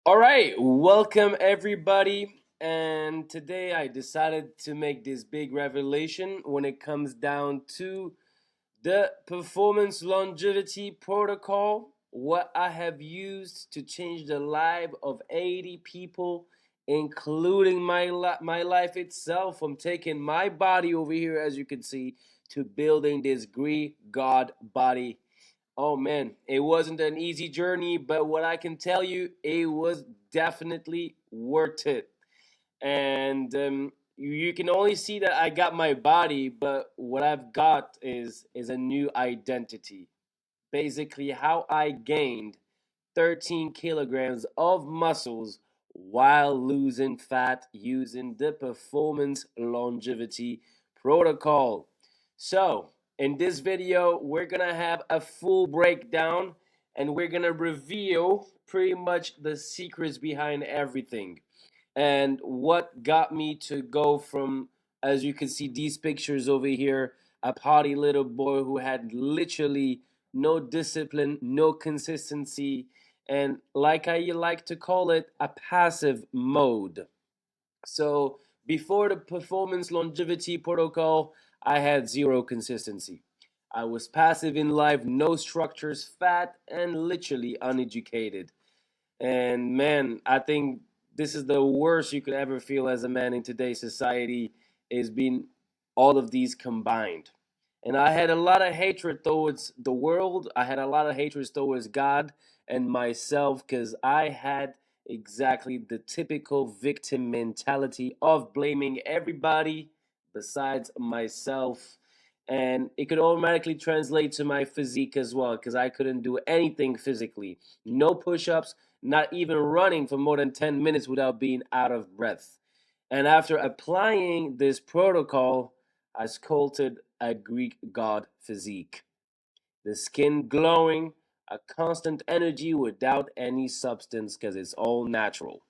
All right, welcome everybody. And today I decided to make this big revelation when it comes down to the performance longevity protocol, what I have used to change the life of 80 people, including my life itself, from taking my body over here, as you can see, to building this Greek God body. Oh man, it wasn't an easy journey, but what I can tell you, it was definitely worth it. And you can only see that I got my body, but what I've got is a new identity. Basically, how I gained 13 kilograms of muscles while losing fat using the performance longevity protocol. So, in this video, we're gonna have a full breakdown and we're gonna reveal pretty much the secrets behind everything and what got me to go from, as you can see these pictures over here, a potty little boy who had literally no discipline, no consistency, and like I like to call it, a passive mode. So before the performance longevity protocol, I had zero consistency. I was passive in life, no structures, fat, and literally uneducated. And man, I think this is the worst you could ever feel as a man in today's society, is being all of these combined. And I had a lot of hatred towards the world. I had a lot of hatred towards God and myself because I had exactly the typical victim mentality of blaming everybody besides myself. And it could automatically translate to my physique as well because I couldn't do anything physically. No push ups, not even running for more than 10 minutes without being out of breath. And after applying this protocol, I sculpted a Greek god physique. The skin glowing, a constant energy without any substance because it's all natural.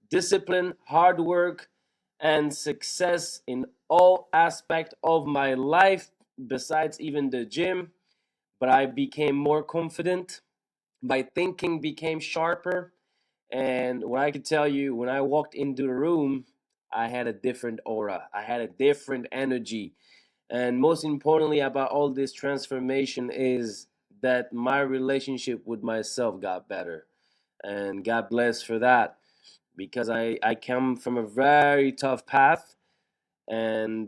Discipline, hard work, and success in all aspects of my life, besides even the gym. But I became more confident. My thinking became sharper. And what I could tell you, when I walked into the room, I had a different aura. I had a different energy. And most importantly, about all this transformation is that my relationship with myself got better. And God bless for that because I come from a very tough path. And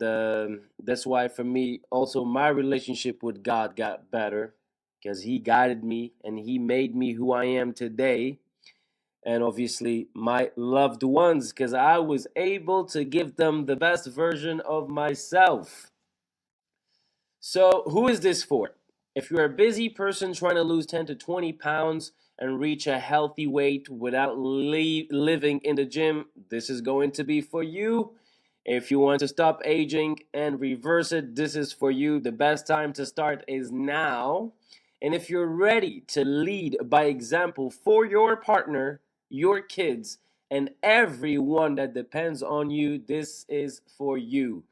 that's why, for me, also my relationship with God got better because He guided me and He made me who I am today, and obviously my loved ones because I was able to give them the best version of myself. So, who is this for? If you're a busy person trying to lose 10 to 20 pounds and reach a healthy weight without living in the gym, this is going to be for you. If you want to stop aging and reverse it, this is for you. The best time to start is now. And if you're ready to lead by example for your partner, your kids, and everyone that depends on you, this is for you.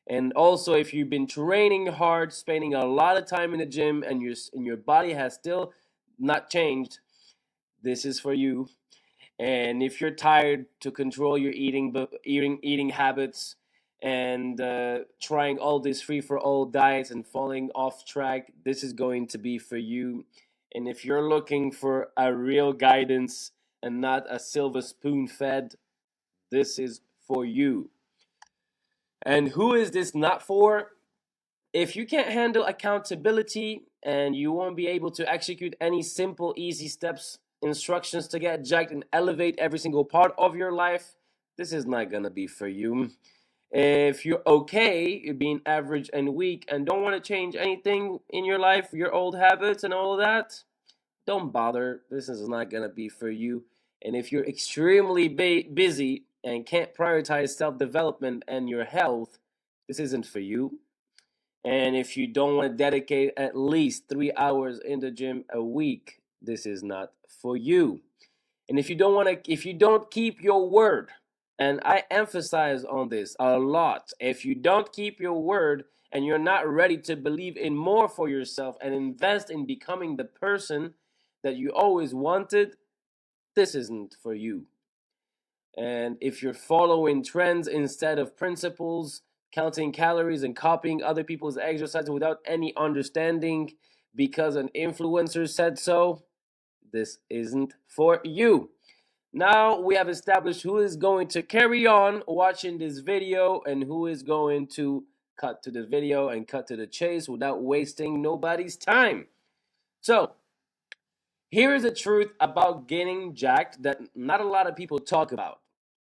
And also, if you've been training hard, spending a lot of time in the gym, and your body has still not changed, this is for you. And if you're tired to control your eating habits and trying all these free for all diets and falling off track, this is going to be for you. And if you're looking for a real guidance and not a silver spoon fed, this is for you. And who is this not for? If you can't handle accountability and you won't be able to execute any simple, easy steps, instructions to get jacked and elevate every single part of your life, this is not gonna be for you. If you're okay being average and weak and don't want to change anything in your life, your old habits and all of that, don't bother. This is not gonna be for you. And if you're extremely busy and can't prioritize self development and your health, this isn't for you. And if you don't want to dedicate at least 3 hours in the gym a week, this is not for you. And if you don't keep your word, and I emphasize on this a lot, if you don't keep your word and you're not ready to believe in more for yourself and invest in becoming the person that you always wanted, this isn't for you. And if you're following trends instead of principles, counting calories and copying other people's exercise without any understanding because an influencer said so, this isn't for you. Now we have established who is going to carry on watching this video and who is going to cut to the video and cut to the chase without wasting nobody's time. So, here is the truth about getting jacked that not a lot of people talk about.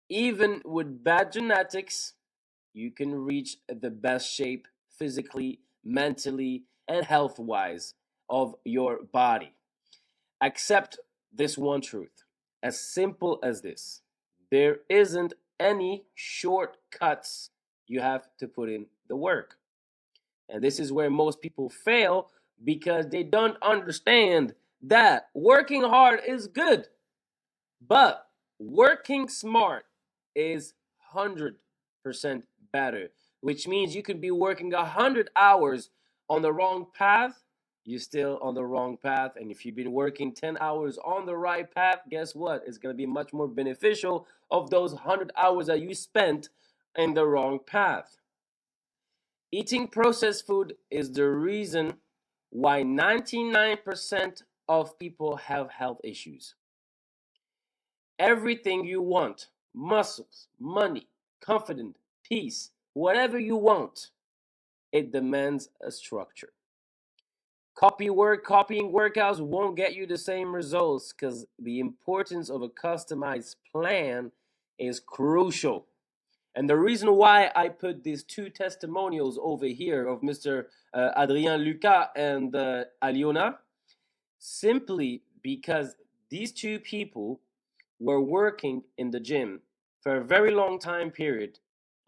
Even with bad genetics, you can reach the best shape physically, mentally, and health wise of your body. Accept this one truth. As simple as this. There isn't any shortcuts. You have to put in the work. And this is where most people fail because they don't understand that working hard is good, but working smart is 100% better, which means you could be working 100 hours on the wrong path, you're still on the wrong path. And if you've been working 10 hours on the right path, guess what? It's going to be much more beneficial of those 100 hours that you spent in the wrong path. Eating processed food is the reason why 99% of people have health issues. Everything you want, muscles, money, confidence, peace, whatever you want, it demands a structure. Copying workouts won't get you the same results because the importance of a customized plan is crucial. And the reason why I put these two testimonials over here of Mr. Adrien Lucas and Aliona, simply because these two people were working in the gym for a very long time period,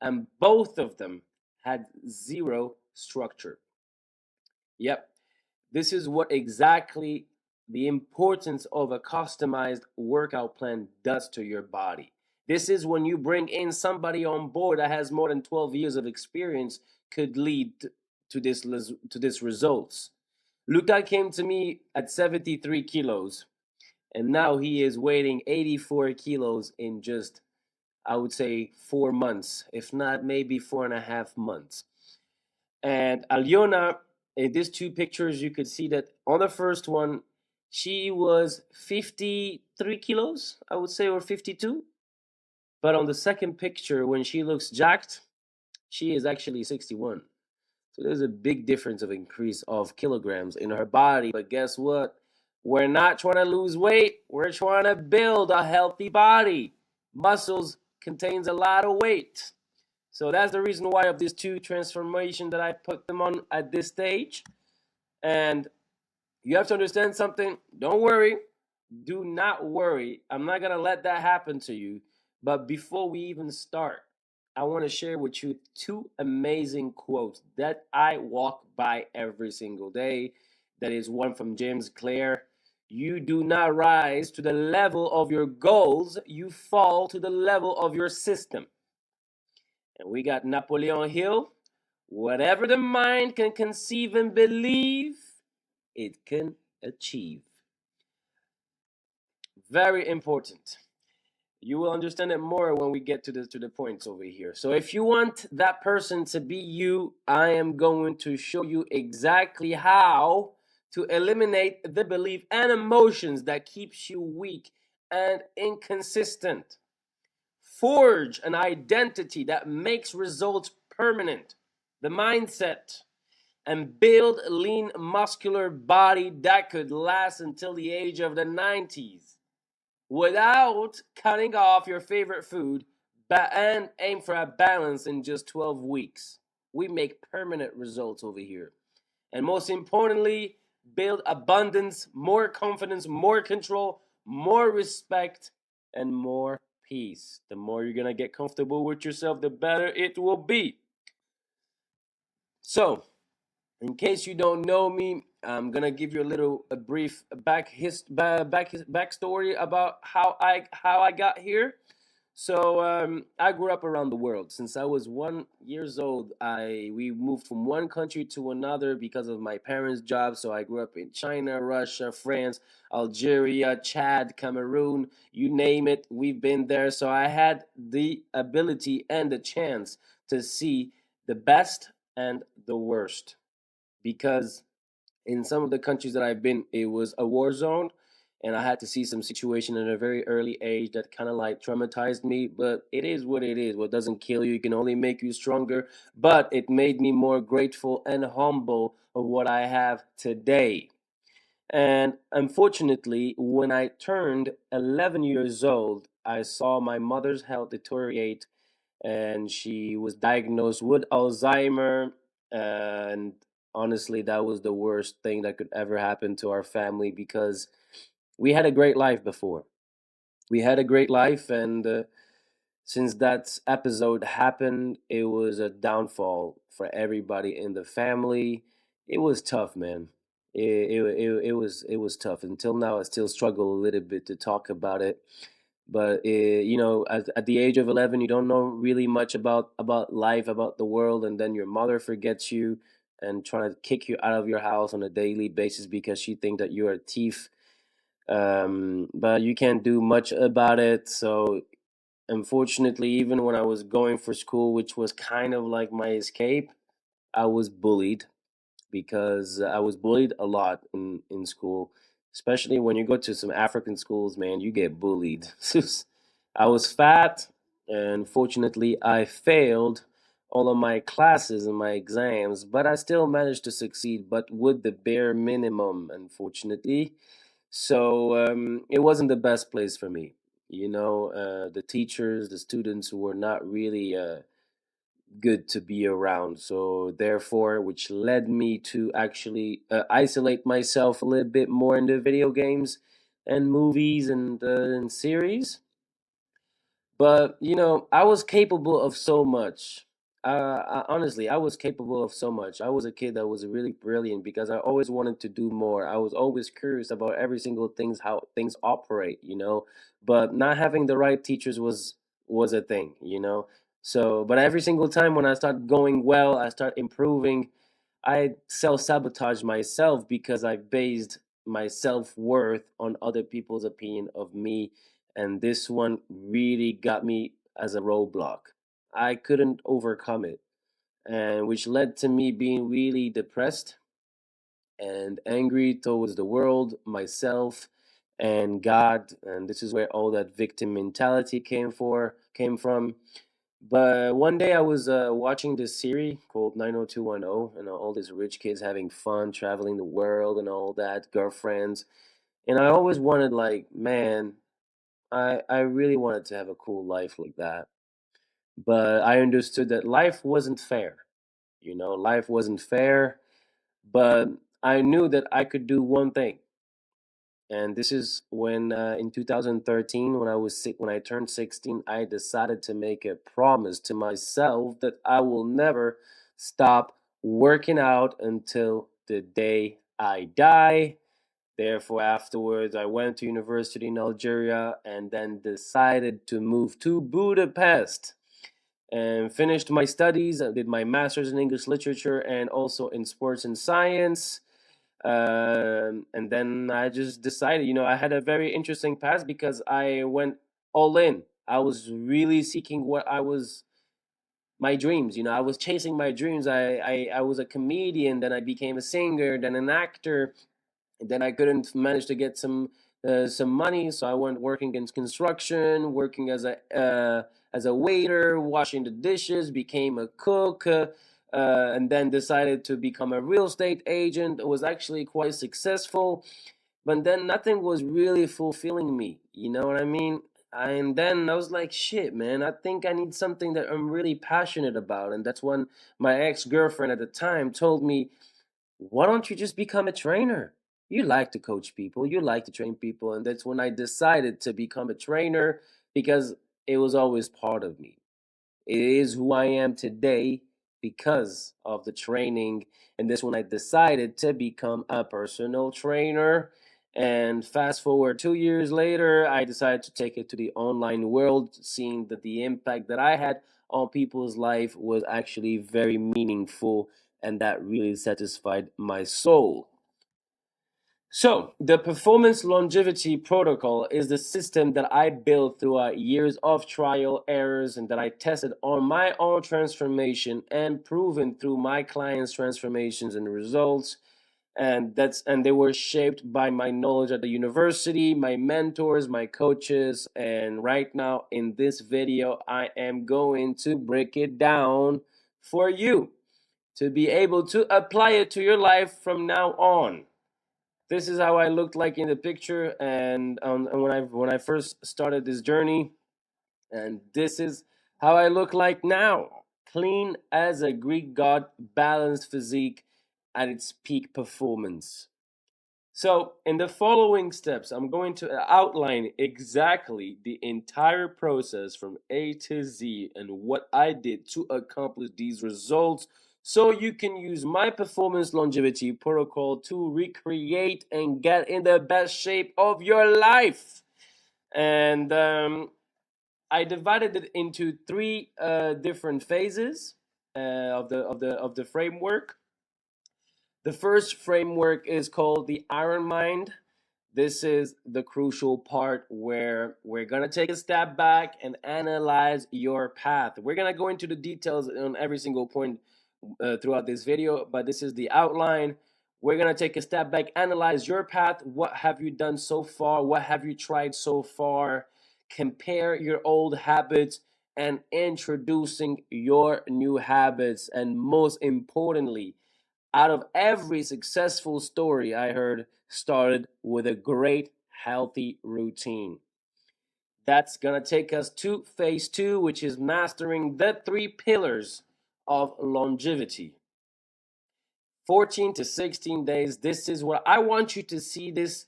and both of them had zero structure. Yep, this is what exactly the importance of a customized workout plan does to your body. This is when you bring in somebody on board that has more than 12 years of experience could lead to this results. Luca came to me at 73 kilos, and now he is weighing 84 kilos in just, I would say, 4 months, if not maybe 4.5 months. And Aliona, in these two pictures, you could see that on the first one, she was 53 kilos, I would say, or 52. But on the second picture, when she looks jacked, she is actually 61. So there's a big difference of increase of kilograms in her body. But guess what? We're not trying to lose weight. We're trying to build a healthy body. Muscles contains a lot of weight. So that's the reason why of these two transformations that I put them on at this stage. And you have to understand something. Don't worry. Do not worry. I'm not going to let that happen to you. But before we even start, I want to share with you two amazing quotes that I walk by every single day. That is one from James Clear. You do not rise to the level of your goals, you fall to the level of your system. And we got Napoleon Hill. Whatever the mind can conceive and believe, it can achieve. Very important. You will understand it more when we get to the points over here. So if you want that person to be you, I am going to show you exactly how to eliminate the belief and emotions that keeps you weak and inconsistent. Forge an identity that makes results permanent, the mindset, and build a lean muscular body that could last until the age of the 90s without cutting off your favorite food and aim for a balance in just 12 weeks. We make permanent results over here. And most importantly, build abundance, more confidence, more control, more respect, and more peace. The more you're going to get comfortable with yourself, the better it will be. So, in case you don't know me, I'm gonna give you a brief backstory about how I got here. So I grew up around the world. Since I was 1 years old, I we moved from one country to another because of my parents' job. So I grew up in China, Russia, France, Algeria, Chad, Cameroon, you name it. We've been there. So I had the ability and the chance to see the best and the worst because in some of the countries that I've been, it was a war zone, and I had to see some situation at a very early age that kind of like traumatized me. But it is what it is. What doesn't kill you can only make you stronger. But it made me more grateful and humble of what I have today. And unfortunately, when I turned 11 years old, I saw my mother's health deteriorate and she was diagnosed with Alzheimer. And honestly, that was the worst thing that could ever happen to our family because we had a great life before. We had a great life, and since that episode happened, it was a downfall for everybody in the family. It was tough, man. It was tough. Until now, I still struggle a little bit to talk about it, but at the age of 11 you don't know really much about life, about the world, and then your mother forgets you and trying to kick you out of your house on a daily basis because she thinks that you're a thief. But you can't do much about it. So unfortunately, even when I was going for school, which was kind of like my escape, I was bullied because I was bullied a lot in school, especially when you go to some African schools, man, you get bullied. I was fat, and fortunately, I failed all of my classes and my exams, but I still managed to succeed, but with the bare minimum, unfortunately. So it wasn't the best place for me. The teachers, the students were not really good to be around. So therefore, which led me to actually isolate myself a little bit more in the video games and movies and series. But I was capable of so much. Honestly, I was capable of so much. I was a kid that was really brilliant because I always wanted to do more. I was always curious about every single things, how things operate. But not having the right teachers was a thing. So, but every single time when I start going well, I start improving. I self sabotage myself because I based my self worth on other people's opinion of me, and this one really got me as a roadblock. I couldn't overcome it, and which led to me being really depressed and angry towards the world, myself, and God. And this is where all that victim mentality came from. But one day I was watching this series called 90210, and all these rich kids having fun, traveling the world, and all that, girlfriends. And I always wanted, like, man, I really wanted to have a cool life like that. But I understood that life wasn't fair. Life wasn't fair. But I knew that I could do one thing, and this is when in 2013, when I turned 16, I decided to make a promise to myself that I will never stop working out until the day I die. Therefore, afterwards, I went to university in Algeria and then decided to move to Budapest and finished my studies. I did my master's in English literature and also in sports and science. And then I just decided, I had a very interesting past because I went all in. I was really seeking what I was my dreams. I was chasing my dreams. I was a comedian, then I became a singer, then an actor. Then I couldn't manage to get some money, so I went working in construction, working as a waiter, washing the dishes, became a cook, and then decided to become a real estate agent. It was actually quite successful, but then nothing was really fulfilling me. You know what I mean? And then I was like, shit, man, I think I need something that I'm really passionate about. And that's when my ex girlfriend at the time told me, why don't you just become a trainer? You like to coach people, you like to train people. And that's when I decided to become a trainer because it was always part of me. It is who I am today because of the training. And that's when I decided to become a personal trainer. And fast forward 2 years later, I decided to take it to the online world, seeing that the impact that I had on people's life was actually very meaningful, and that really satisfied my soul. So, the performance longevity protocol is the system that I built throughout years of trial, errors, and that I tested on my own transformation and proven through my clients' transformations and results. And they were shaped by my knowledge at the university, my mentors, my coaches. And right now in this video, I am going to break it down for you to be able to apply it to your life from now on. This is how I looked like in the picture, and when I first started this journey, and this is how I look like now. Clean as a Greek god, balanced physique at its peak performance. So, in the following steps, I'm going to outline exactly the entire process from A to Z and what I did to accomplish these results so you can use my performance longevity protocol to recreate and get in the best shape of your life. And I divided it into three different phases of the framework. The first framework is called the Iron Mind. This is the crucial part where we're going to take a step back and analyze your path. We're going to go into the details on every single point throughout this video, but this is the outline. We're going to take a step back, analyze your path. What have you done so far? What have you tried so far? Compare your old habits and introducing your new habits. And most importantly, out of every successful story I heard started with a great healthy routine. That's going to take us to phase two, which is mastering the three pillars of longevity. 14 to 16 days. This is what I want you to see this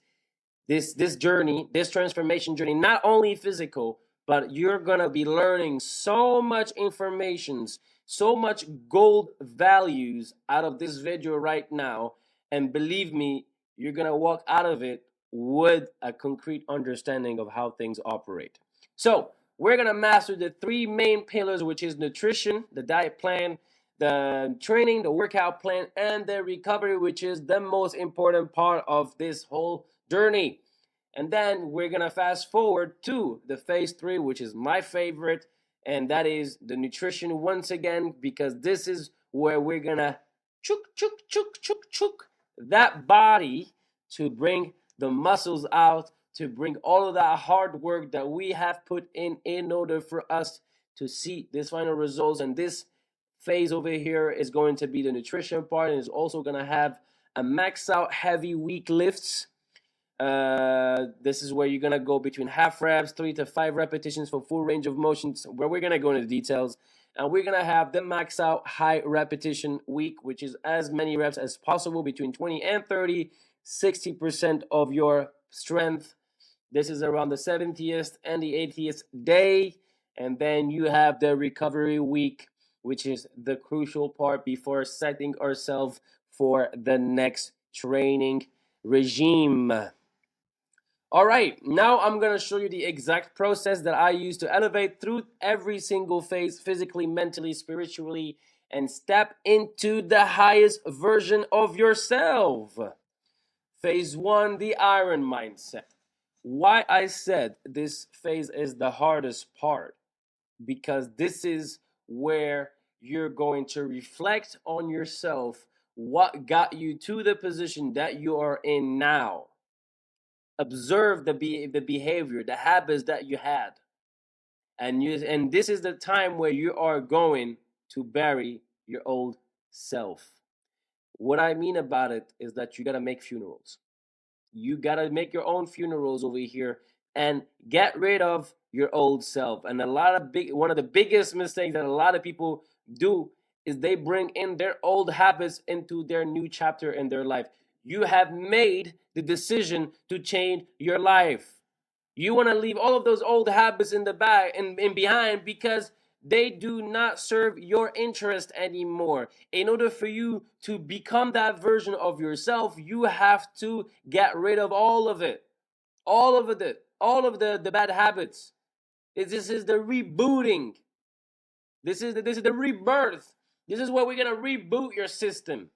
journey, this transformation journey, not only physical, but you're gonna be learning so much information, so much gold values out of this video right now. And believe me, you're gonna walk out of it with a concrete understanding of how things operate. So we're gonna master the three main pillars, which is nutrition, the diet plan, the training, the workout plan, and the recovery, which is the most important part of this whole journey. And then we're gonna fast forward to the phase three, which is my favorite, and that is the nutrition once again, because this is where we're gonna chook that body to bring the muscles out, to bring all of that hard work that we have put in order for us to see this final results. And this phase over here is going to be the nutrition part, and is also gonna have a max out heavy weak lifts. This is where you're gonna go between half reps, 3 to 5 repetitions for full range of motions, where we're gonna go into the details. And we're gonna have the max out high repetition week, which is as many reps as possible, between 20 and 30, 60% of your strength. This is around the 70th and the 80th day. And then you have the recovery week, which is the crucial part before setting ourselves for the next training regime. All right, now I'm going to show you the exact process that I use to elevate through every single phase, physically, mentally, spiritually, and step into the highest version of yourself. Phase one, the iron mindset. Why I said this phase is the hardest part, because this is where you're going to reflect on yourself, what got you to the position that you are in now. Observe the behavior, the habits that you had, and this is the time where you are going to bury your old self. What I mean about it is that you got to make funerals. You got to make your own funerals over here and get rid of your old self. And one of the biggest mistakes that a lot of people do is they bring in their old habits into their new chapter in their life. You have made the decision to change your life. You want to leave all of those old habits in the back and behind, because they do not serve your interest anymore. In order for you to become that version of yourself, you have to get rid of all of it. All of the bad habits. This is the rebooting. This is the rebirth. This is where we're gonna reboot your system.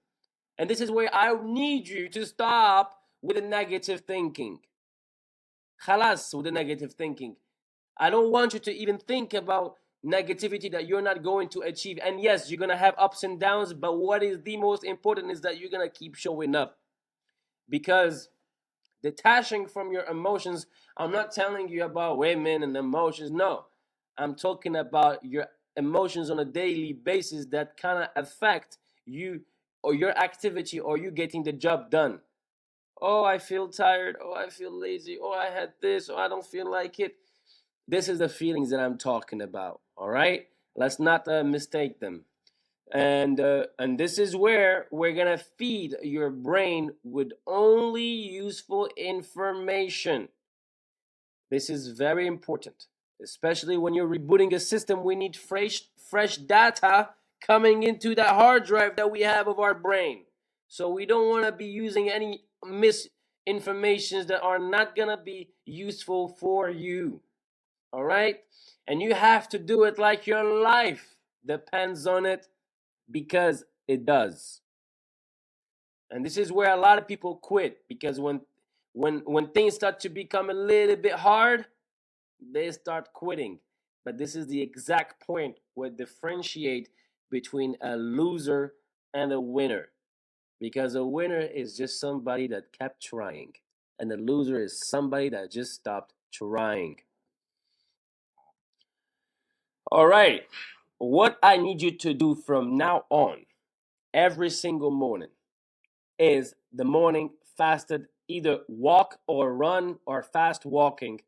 And this is where I need you to stop with the negative thinking. Khalas with the negative thinking. I don't want you to even think about negativity that you're not going to achieve. And yes, you're going to have ups and downs, but what is the most important is that you're going to keep showing up. Because detaching from your emotions, I'm not telling you about women and emotions. No, I'm talking about your emotions on a daily basis that kind of affect you or your activity or you getting the job done. Oh, I feel tired. Oh, I feel lazy. Oh, I had this. Oh, I don't feel like it. This is the feelings that I'm talking about. All right, let's not mistake them. And this is where we're gonna feed your brain with only useful information. This is very important, especially when you're rebooting a system. We need fresh data coming into that hard drive that we have of our brain. So we don't want to be using any misinformations that are not gonna be useful for you. All right, and you have to do it like your life depends on it, because it does. And this is where a lot of people quit, because when things start to become a little bit hard, they start quitting. But this is the exact point where differentiate between a loser and a winner, because a winner is just somebody that kept trying, and a loser is somebody that just stopped trying. All right, what I need you to do from now on every single morning is the morning fasted, either walk or run or fast walking,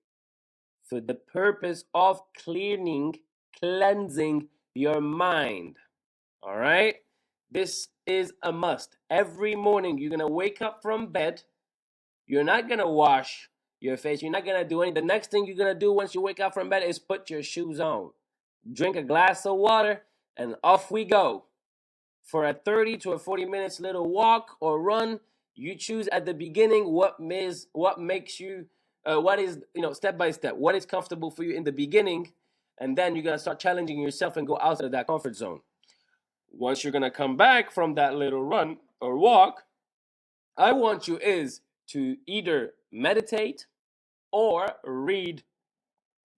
for the purpose of cleansing your mind. All right? This is a must. Every morning you're going to wake up from bed. You're not going to wash your face. You're not going to do anything. The next thing you're going to do once you wake up from bed is put your shoes on, drink a glass of water, and off we go for a 30 to a 40 minutes little walk or run. You choose at the beginning what makes you what is, step by step, what is comfortable for you in the beginning, and then you're going to start challenging yourself and go outside of that comfort zone. Once you're going to come back from that little run or walk, I want you is to either meditate or read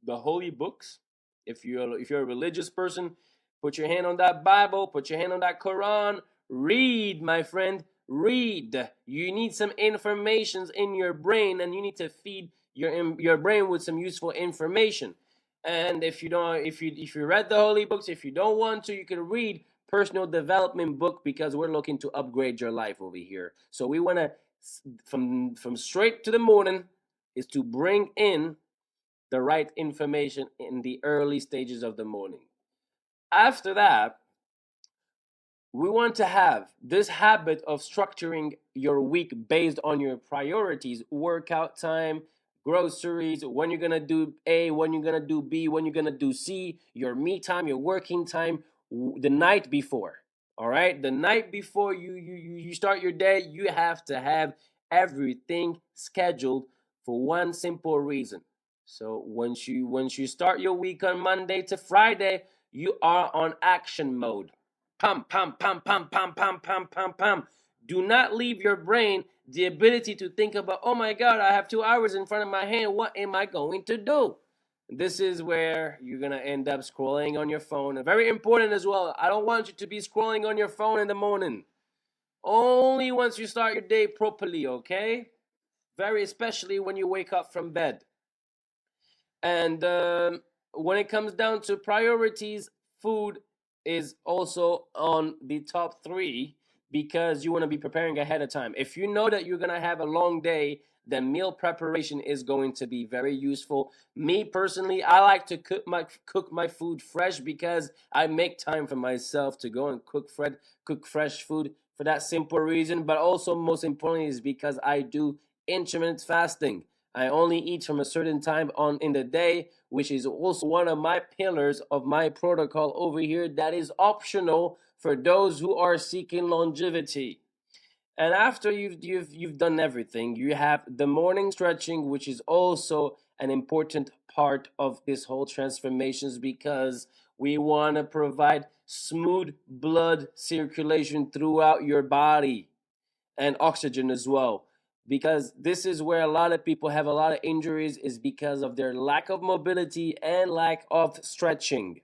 the holy books. If you're a religious person, put your hand on that Bible, put your hand on that Quran, read, my friend, read. You need some informations in your brain, and you need to feed your brain with some useful information. And if you don't, if you read the holy books, if you don't want to, you can read personal development book, because we're looking to upgrade your life over here. So we want to, from straight to the morning, is to bring in the right information in the early stages of the morning. After that, we want to have this habit of structuring your week based on your priorities: workout time, groceries, when you're going to do A, when you're going to do B, when you're going to do C, your me time, your working time, the night before. All right, the night before you start your day, you have to have everything scheduled, for one simple reason. So once you start your week on Monday to Friday, you are on action mode. Pam, pam, pam, pam, pam, pam, pam, pam, pam. Do not leave your brain the ability to think about, oh my God, I have 2 hours in front of my hand. What am I going to do? This is where you're going to end up scrolling on your phone. And very important as well, I don't want you to be scrolling on your phone in the morning. Only once you start your day properly, okay? Very especially when you wake up from bed. And when it comes down to priorities, food is also on the top three, because you want to be preparing ahead of time. If you know that you're going to have a long day, then meal preparation is going to be very useful. Me personally, I like to cook my food fresh, because I make time for myself to go and cook fresh food, for that simple reason. But also, most importantly, is because I do intermittent fasting. I only eat from a certain time on in the day, which is also one of my pillars of my protocol over here that is optional for those who are seeking longevity. And after you've done everything, you have the morning stretching, which is also an important part of this whole transformations because we want to provide smooth blood circulation throughout your body and oxygen as well, because this is where a lot of people have a lot of injuries is because of their lack of mobility and lack of stretching.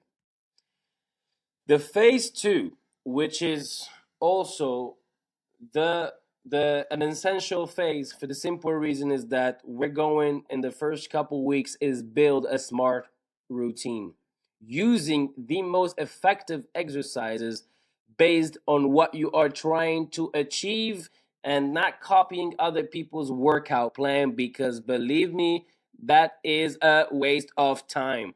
The phase 2, which is also the an essential phase for the simple reason is that we're going in the first couple weeks is build a smart routine using the most effective exercises based on what you are trying to achieve and not copying other people's workout plan, because believe me, that is a waste of time.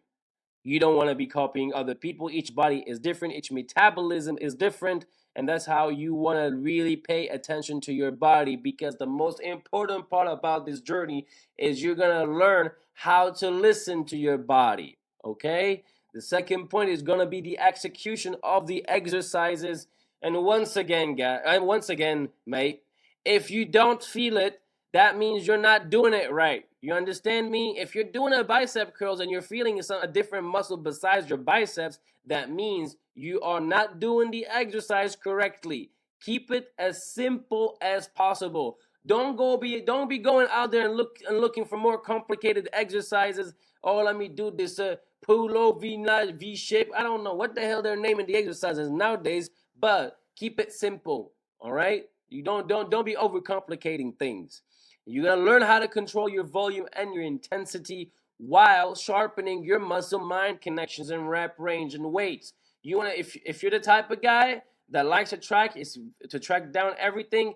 You don't want to be copying other people. Each body is different, each metabolism is different, and that's how you want to really pay attention to your body, because the most important part about this journey is you're going to learn how to listen to your body. Okay? The second point is going to be the execution of the exercises. And once again, guys, once again, mate, if you don't feel it, that means you're not doing it right. You understand me? If you're doing a bicep curls and you're feeling a different muscle besides your biceps, that means you are not doing the exercise correctly. Keep it as simple as possible. Don't be going out there and looking for more complicated exercises. Oh, let me do this pull V shape. I don't know what the hell they're naming the exercises nowadays, but keep it simple. All right? You don't be overcomplicating things. You're gonna learn how to control your volume and your intensity while sharpening your muscle mind connections and rep range and weights. You wanna if you're the type of guy that likes to track is to track down everything,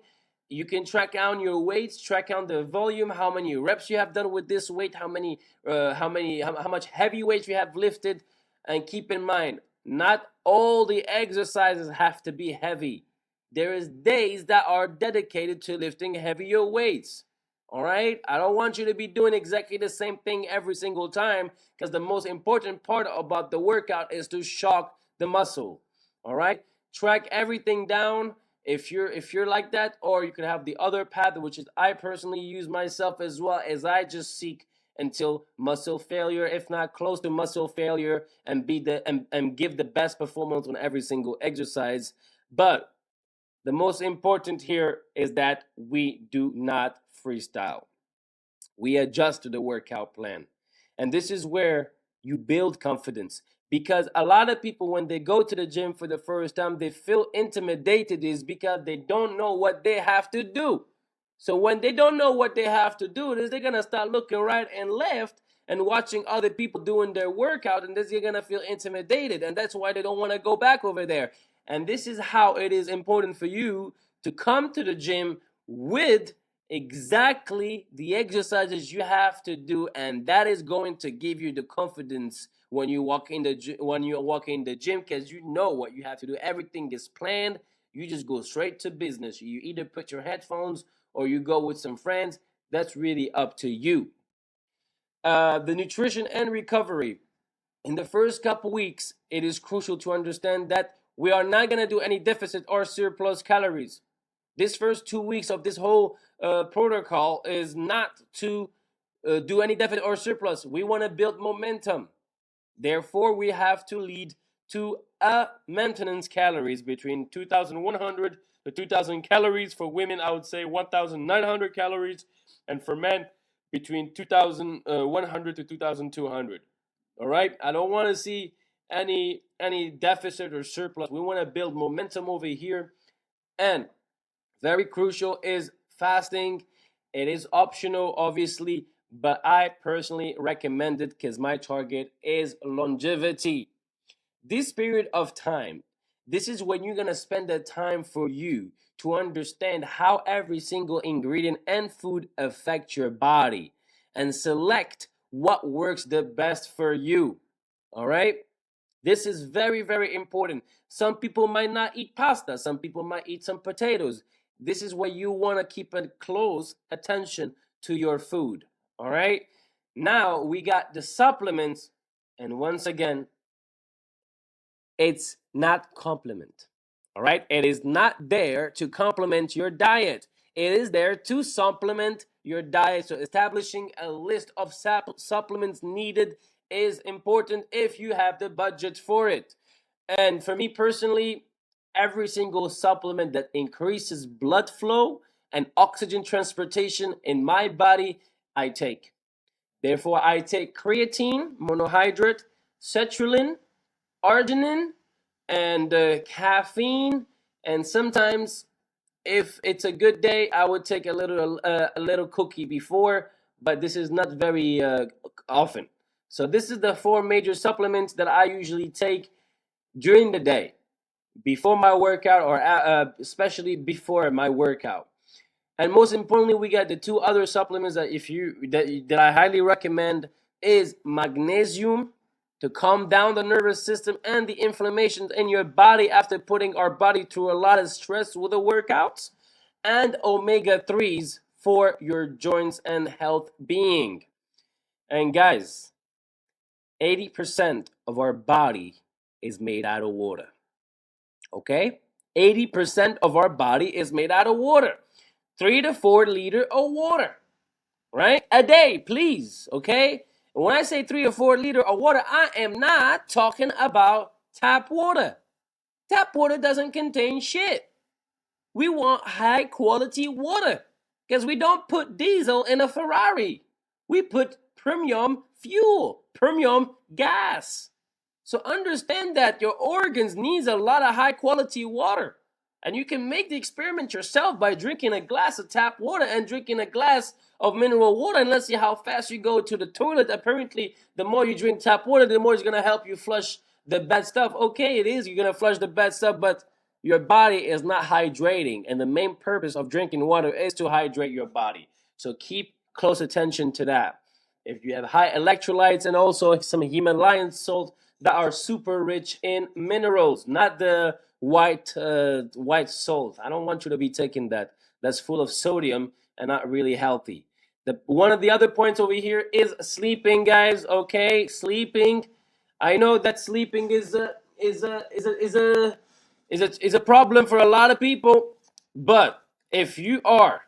you can track down your weights, track down the volume, how many reps you have done with this weight, how much heavy weights you have lifted, and keep in mind, not all the exercises have to be heavy. There is days that are dedicated to lifting heavier weights. All right? I don't want you to be doing exactly the same thing every single time, because the most important part about the workout is to shock the muscle. All right? Track everything down if you're like that, or you can have the other path, which is I personally use myself as well, as I just seek until muscle failure, if not close to muscle failure, and and give the best performance on every single exercise. But the most important here is that we do not freestyle. We adjust to the workout plan. And this is where you build confidence. Because a lot of people, when they go to the gym for the first time, they feel intimidated, is because they don't know what they have to do. So when they don't know what they have to do, they're gonna start looking right and left and watching other people doing their workout, and they're gonna feel intimidated, and that's why they don't want to go back over there. And this is how it is important for you to come to the gym with exactly the exercises you have to do, and that is going to give you the confidence when you walk in the gym, because you know what you have to do. Everything is planned. You just go straight to business. You either put your headphones or you go with some friends. That's really up to you. The nutrition and recovery. In the first couple weeks, it is crucial to understand that we are not going to do any deficit or surplus calories. This first 2 weeks of this whole protocol is not to do any deficit or surplus. We want to build momentum. Therefore, we have to lead to a maintenance calories between 2,100 to 2,000 calories. For women, I would say 1,900 calories, and for men, between 2,100 to 2,200. All right, I don't want to see any deficit or surplus. We want to build momentum over here, and very crucial is fasting. It is optional, obviously, but I personally recommend it because my target is longevity. This period of time, this is when you're going to spend the time for you to understand how every single ingredient and food affect your body and select what works the best for you. All right? This is very, very important. Some people might not eat pasta. Some people might eat some potatoes. This is where you want to keep a close attention to your food. All right. Now we got the supplements, and once again, it's not complement. All right. It is not there to complement your diet. It is there to supplement your diet. So establishing a list of supplements needed is important if you have the budget for it. And for me personally, every single supplement that increases blood flow and oxygen transportation in my body, I take. Therefore, I take creatine, monohydrate, sertraline, arginine, and caffeine. And sometimes, if it's a good day, I would take a little cookie before, but this is not very often. So this is the four major supplements that I usually take during the day, before my workout, or especially before my workout. And most importantly, we got the two other supplements that if you that I highly recommend is magnesium to calm down the nervous system and the inflammations in your body after putting our body through a lot of stress with the workouts, and omega 3s for your joints and health being. And guys, 80% of our body is made out of water. Okay? 80% of our body is made out of water. 3 to 4 liters of water, right? A day, please, okay? When I say 3 or 4 liters of water, I am not talking about tap water. Tap water doesn't contain shit. We want high quality water because we don't put diesel in a Ferrari. We put premium fuel, premium gas. So understand that your organs needs a lot of high quality water. And you can make the experiment yourself by drinking a glass of tap water and drinking a glass of mineral water, and let's see how fast you go to the toilet. Apparently, the more you drink tap water, the more it's going to help you flush the bad stuff. Okay, it is. You're going to flush the bad stuff, but your body is not hydrating. And the main purpose of drinking water is to hydrate your body. So keep close attention to that. If you have high electrolytes and also some Himalayan salt that are super rich in minerals, not the white salt. I don't want you to be taking that. That's full of sodium and not really healthy. One of the other points over here is sleeping, guys. Okay, sleeping. I know that sleeping is a problem for a lot of people, but if you are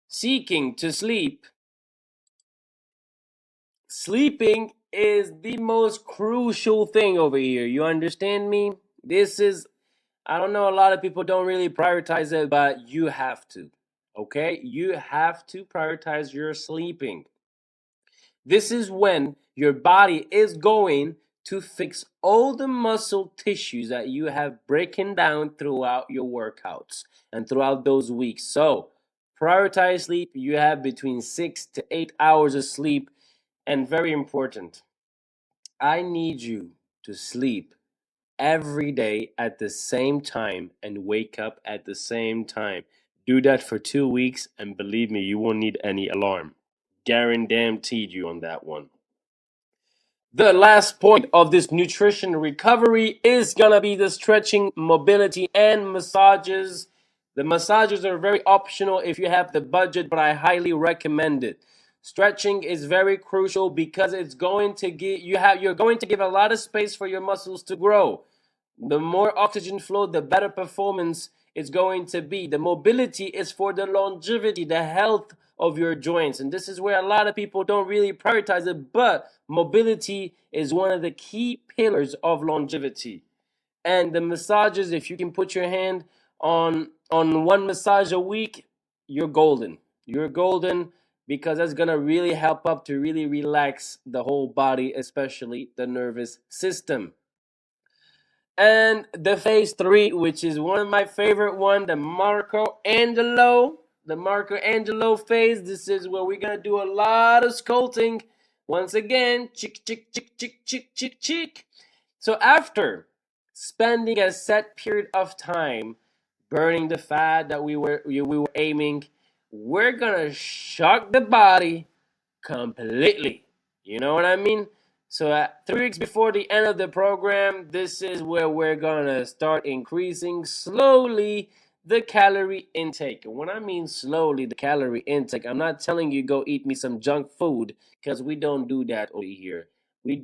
seeking to sleep, sleeping is the most crucial thing over here. You understand me? This is, I don't know, a lot of people don't really prioritize it, but you have to. Okay? You have to prioritize your sleeping. This is when your body is going to fix all the muscle tissues that you have breaking down throughout your workouts and throughout those weeks. So, prioritize sleep. You have between 6 to 8 hours of sleep, and very important, I need you to sleep every day at the same time and wake up at the same time. Do that for 2 weeks, and believe me, you won't need any alarm. Guaranteed you on that one. The last point of this nutrition recovery is gonna be the stretching, mobility, and massages. The massages are very optional if you have the budget, but I highly recommend it. Stretching is very crucial because it's going to give you're going to give a lot of space for your muscles to grow. The more oxygen flow, the better performance it's going to be. The mobility is for the longevity, the health of your joints. And this is where a lot of people don't really prioritize it, but mobility is one of the key pillars of longevity. And the massages, if you can put your hand on one massage a week, you're golden. You're golden because that's gonna really help up to really relax the whole body, especially the nervous system. And the phase three, which is one of my favorite one, the Marco Angelo phase. This is where we're gonna do a lot of sculpting. Once again, chick, chick, chick, chick, chick, chick, chick. So after spending a set period of time burning the fat that we were aiming, we're gonna shock the body completely. You know what I mean? So 3 weeks before the end of the program, this is where we're gonna start increasing slowly the calorie intake. When I mean slowly the calorie intake, I'm not telling you go eat me some junk food because we don't do that over here. We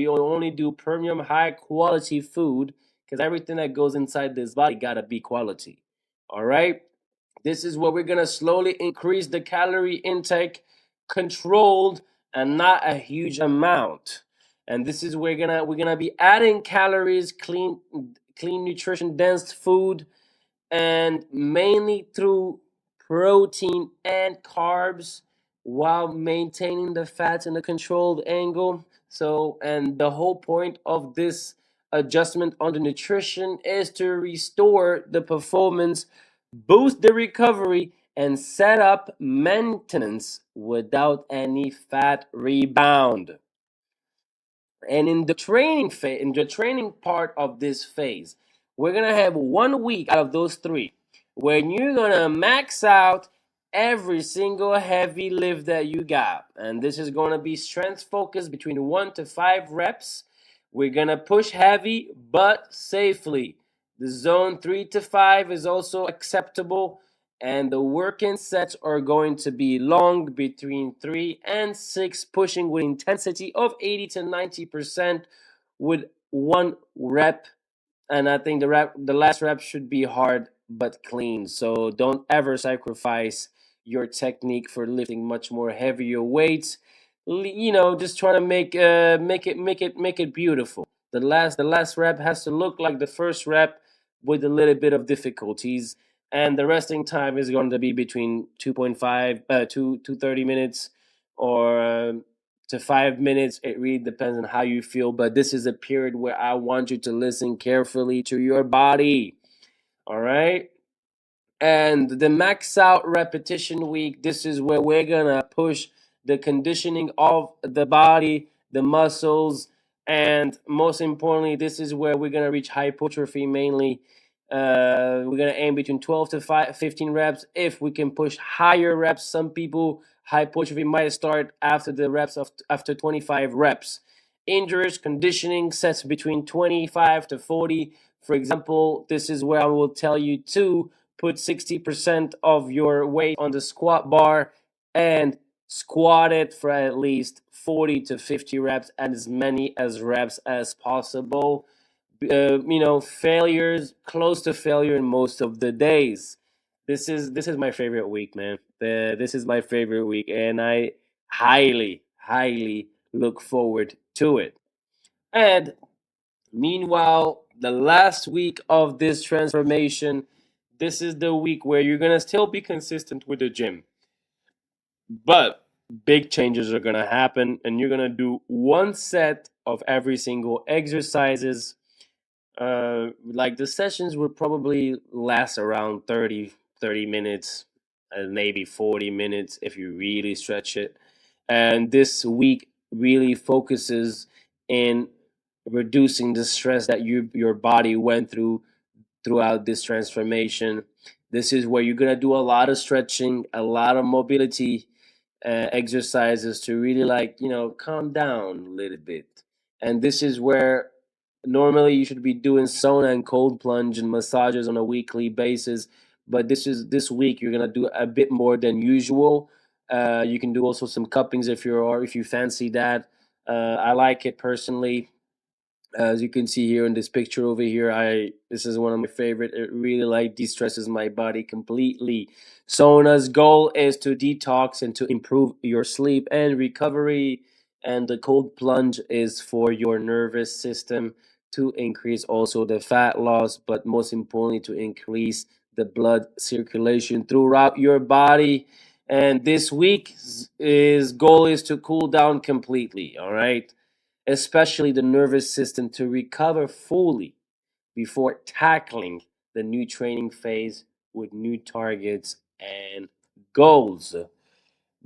only do premium high quality food because everything that goes inside this body gotta be quality. All right. This is where we're gonna slowly increase the calorie intake, controlled and not a huge amount. And this is where we're gonna be adding calories, clean nutrition dense food, and mainly through protein and carbs while maintaining the fats in a controlled angle. So, and the whole point of this adjustment on the nutrition is to restore the performance, boost the recovery, and set up maintenance without any fat rebound. And in the training part of this phase, we're gonna have 1 week out of those three when you're gonna max out every single heavy lift that you got. And this is gonna be strength focused between 1 to 5 reps. We're gonna push heavy but safely. The zone 3 to 5 is also acceptable, and the working sets are going to be long, between 3 and 6, pushing with intensity of 80 to 90% with 1 rep. And I think the last rep should be hard but clean. So don't ever sacrifice your technique for lifting much more heavier weights. Just trying to make it beautiful. The last rep has to look like the first rep with a little bit of difficulties, and the resting time is going to be between 2.5 to 30 minutes, or to 5 minutes. It really depends on how you feel, but this is a period where I want you to listen carefully to your body. All right. And the max out repetition week, this is where we're gonna push the conditioning of the body, the muscles, and most importantly, this is where we're gonna reach hypertrophy mainly. We're gonna aim between 12 to 15 reps. If we can push higher reps, some people hypertrophy might start after the reps of after 25 reps. Injuries conditioning sets between 25 to 40. For example, this is where I will tell you to put 60% of your weight on the squat bar and squat it for at least 40 to 50 reps, and as many as reps as possible. Failures close to failure in most of the days. This is my favorite week, man. This is my favorite week, and I highly look forward to it. And meanwhile, the last week of this transformation, this is the week where you're gonna still be consistent with the gym, but big changes are gonna happen, and you're gonna do 1 set of every single exercises. Like the sessions would probably last around 30 minutes, and maybe 40 minutes if you really stretch it. And this week really focuses in reducing the stress that your body went through throughout this transformation. This is where you're gonna do a lot of stretching, a lot of mobility exercises to really, like, calm down a little bit. And this is where normally you should be doing sauna and cold plunge and massages on a weekly basis, but this week you're gonna do a bit more than usual. You can do also some cuppings if you fancy that. I like it personally. As you can see here in this picture over here, I this is one of my favorite. It really like de-stresses my body completely. Sauna's goal is to detox and to improve your sleep and recovery, and the cold plunge is for your nervous system to increase also the fat loss, but most importantly to increase the blood circulation throughout your body. And this week's is goal is to cool down completely. All right, especially the nervous system, to recover fully before tackling the new training phase with new targets and goals.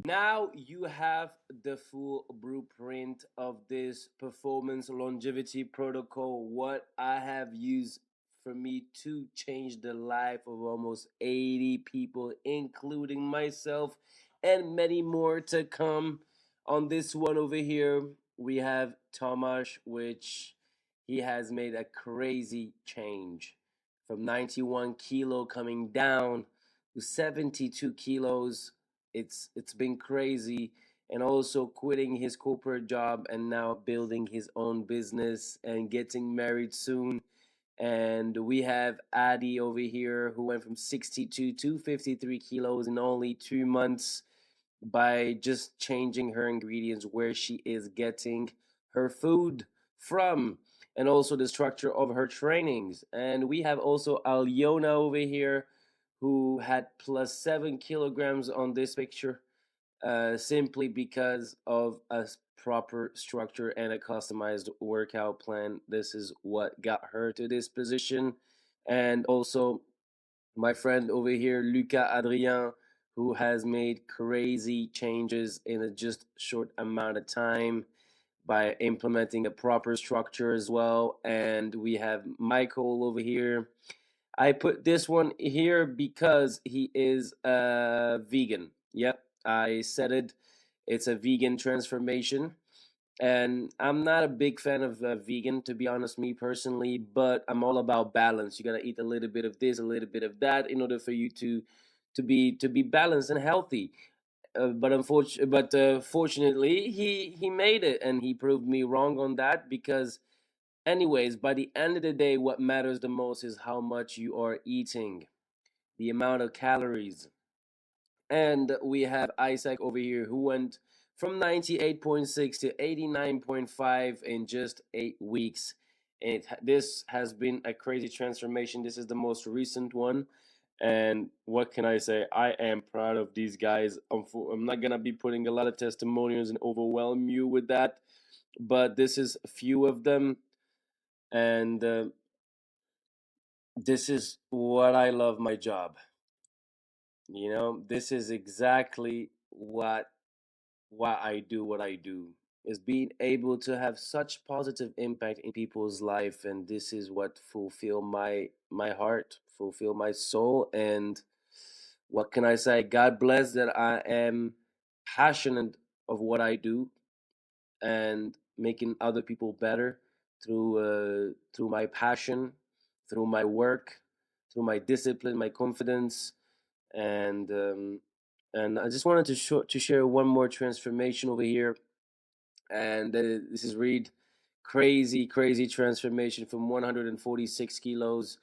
Now you have the full blueprint of this performance longevity protocol, what I have used for me to change the life of almost 80 people, including myself, and many more to come. On this one over here, we have Tomasz, which he has made a crazy change. from 91 kilo coming down to 72 kilos. It's been crazy. And also quitting his corporate job and now building his own business and getting married soon. And we have Addie over here who went from 62 to 53 kilos in only 2 months by just changing her ingredients, where she is getting her food from, and also the structure of her trainings. And we have also Alyona over here who had plus 7 kilograms on this picture, simply because of a proper structure and a customized workout plan. This is what got her to this position. And also my friend over here, Lucas Adrien, who has made crazy changes in a just short amount of time by implementing a proper structure as well. And we have Michael over here. I put this one here because he is a vegan. Yep, I said it. It's a vegan transformation. And I'm not a big fan of vegan, to be honest, me personally, but I'm all about balance. You gotta eat a little bit of this, a little bit of that, in order for you to be balanced and healthy. Fortunately, he made it, and he proved me wrong on that. Because, anyways, by the end of the day, what matters the most is how much you are eating, the amount of calories. And we have Isaac over here who went from 98.6 to 89.5 in just 8 weeks. And this has been a crazy transformation. This is the most recent one. And what can I say? I am proud of these guys. I'm not going to be putting a lot of testimonials and overwhelm you with that, but this is a few of them. And this is what I love my job. This is exactly why I do what I do, is being able to have such positive impact in people's life. And this is what fulfill my heart, fulfill my soul. And what can I say? God bless that I am passionate of what I do and making other people better through my passion, through my work, through my discipline, my confidence. And um, and I just wanted to share one more transformation over here. And this is Reed. Crazy transformation from 146 kilos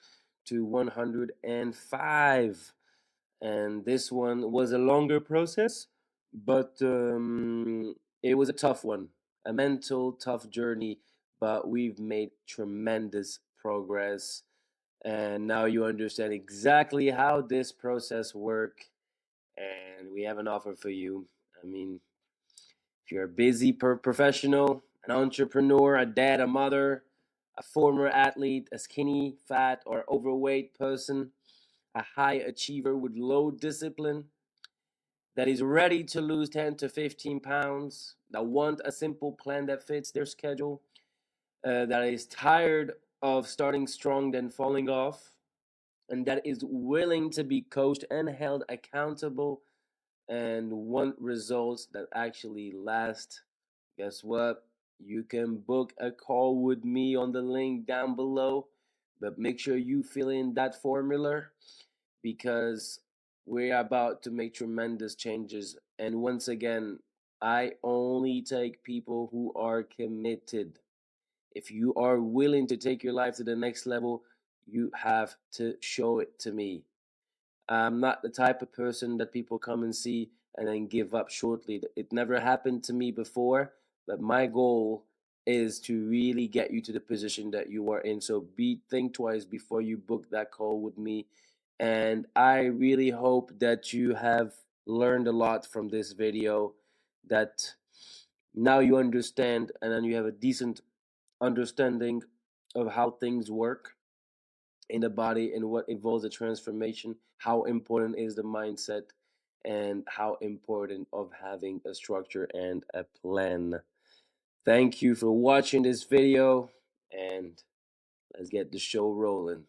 to 105. And this one was a longer process, but it was a tough one, a mental tough journey. But we've made tremendous progress, and now you understand exactly how this process works. And we have an offer for you. I mean, if you're a busy professional, an entrepreneur, a dad, a mother, a former athlete, a skinny, fat, or overweight person, a high achiever with low discipline, that is ready to lose 10 to 15 pounds, that want a simple plan that fits their schedule, that is tired of starting strong then falling off, and that is willing to be coached and held accountable and want results that actually last. Guess what? You can book a call with me on the link down below, but make sure you fill in that formula, because we're about to make tremendous changes. And once again, I only take people who are committed. If you are willing to take your life to the next level, you have to show it to me. I'm not the type of person that people come and see and then give up shortly. It never happened to me before, but my goal is to really get you to the position that you are in. So think twice before you book that call with me. And I really hope that you have learned a lot from this video, that now you understand, and then you have a decent understanding of how things work in the body and what involves the transformation, how important is the mindset, and how important of having a structure and a plan. Thank you for watching this video, and let's get the show rolling.